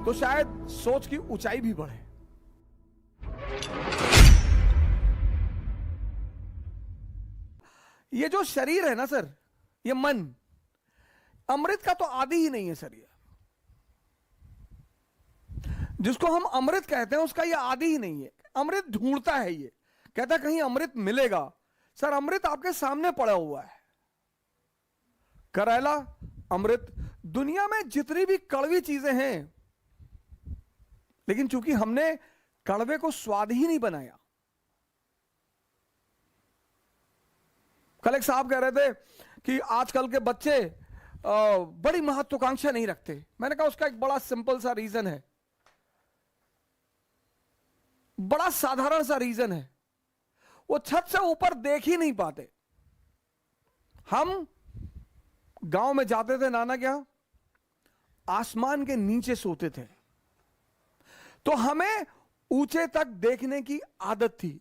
तो शायद सोच की ऊंचाई भी बढ़े। ये जो शरीर है ना सर, ये मन अमृत का तो आदि ही नहीं है सर। ये जिसको हम अमृत कहते हैं उसका ये आदि ही नहीं है। अमृत ढूंढता है, ये कहता है कहीं अमृत मिलेगा। सर अमृत आपके सामने पड़ा हुआ है। करेला अमृत। दुनिया में जितनी भी कड़वी चीजें हैं, लेकिन चूंकि हमने कड़वे को स्वाद ही नहीं बनाया। कल एक साहब कह रहे थे कि आजकल के बच्चे बड़ी महत्वाकांक्षा नहीं रखते। मैंने कहा उसका एक बड़ा सिंपल सा रीजन है, बड़ा साधारण सा रीजन है। वो छत से ऊपर देख ही नहीं पाते। हम गांव में जाते थे नाना क्या, आसमान के नीचे सोते थे, तो हमें ऊंचे तक देखने की आदत थी।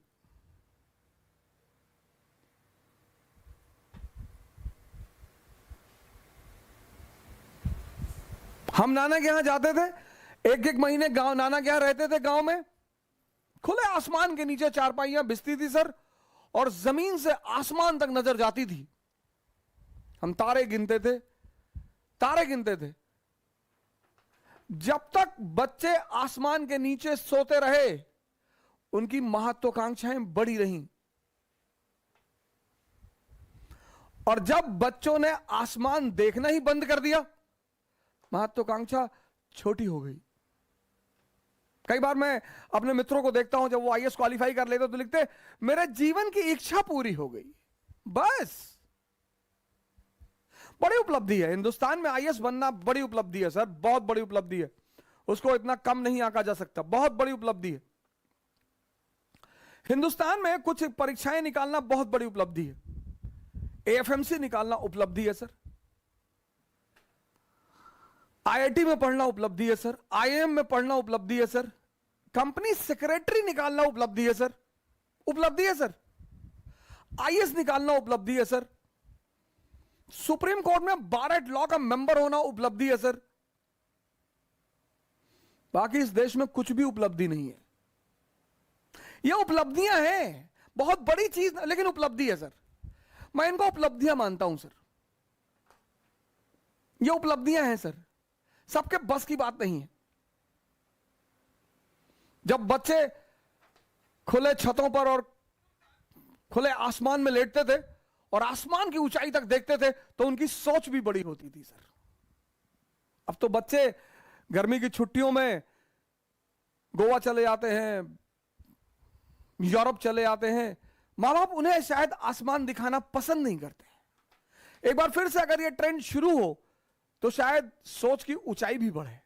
हम नाना के यहां जाते थे, एक एक महीने गांव नाना के यहां रहते थे। गांव में खुले आसमान के नीचे चारपाइयां बिछती थी सर, और जमीन से आसमान तक नजर जाती थी। हम तारे गिनते थे, तारे गिनते थे। जब तक बच्चे आसमान के नीचे सोते रहे, उनकी महत्वाकांक्षाएं बढ़ी रहीं। और जब बच्चों ने आसमान देखना ही बंद कर दिया, महत्वाकांक्षा छोटी हो गई। कई बार मैं अपने मित्रों को देखता हूं, जब वो आईएएस क्वालिफाई कर लेते तो लिखते मेरे जीवन की इच्छा पूरी हो गई। बस बड़ी उपलब्धि है हिंदुस्तान में, आईएएस बनना बड़ी उपलब्धि है सर, बहुत बड़ी उपलब्धि है। उसको इतना कम नहीं आंका जा सकता, बहुत बड़ी उपलब्धि है। हिंदुस्तान में कुछ परीक्षाएं निकालना बहुत बड़ी उपलब्धि है। एएफएमसी निकालना उपलब्धि है सर, आईआईटी में पढ़ना उपलब्धि है सर, आईआईएम में पढ़ना उपलब्धि है सर, कंपनी सेक्रेटरी निकालना उपलब्धि है सर, उपलब्धि है सर, आईएएस निकालना उपलब्धि है सर, सुप्रीम कोर्ट में बार एट लॉ का मेंबर होना उपलब्धि है सर। बाकी इस देश में कुछ भी उपलब्धि नहीं है। ये उपलब्धियां हैं, बहुत बड़ी चीज, लेकिन उपलब्धि है सर। मैं इनको उपलब्धियां मानता हूं सर। ये उपलब्धियां हैं सर, सबके बस की बात नहीं है। जब बच्चे खुले छतों पर और खुले आसमान में लेटते थे और आसमान की ऊंचाई तक देखते थे, तो उनकी सोच भी बड़ी होती थी सर। अब तो बच्चे गर्मी की छुट्टियों में गोवा चले जाते हैं, यूरोप चले जाते हैं। मां बाप उन्हें शायद आसमान दिखाना पसंद नहीं करते। एक बार फिर से अगर यह ट्रेंड शुरू हो, तो शायद सोच की ऊंचाई भी बढ़े।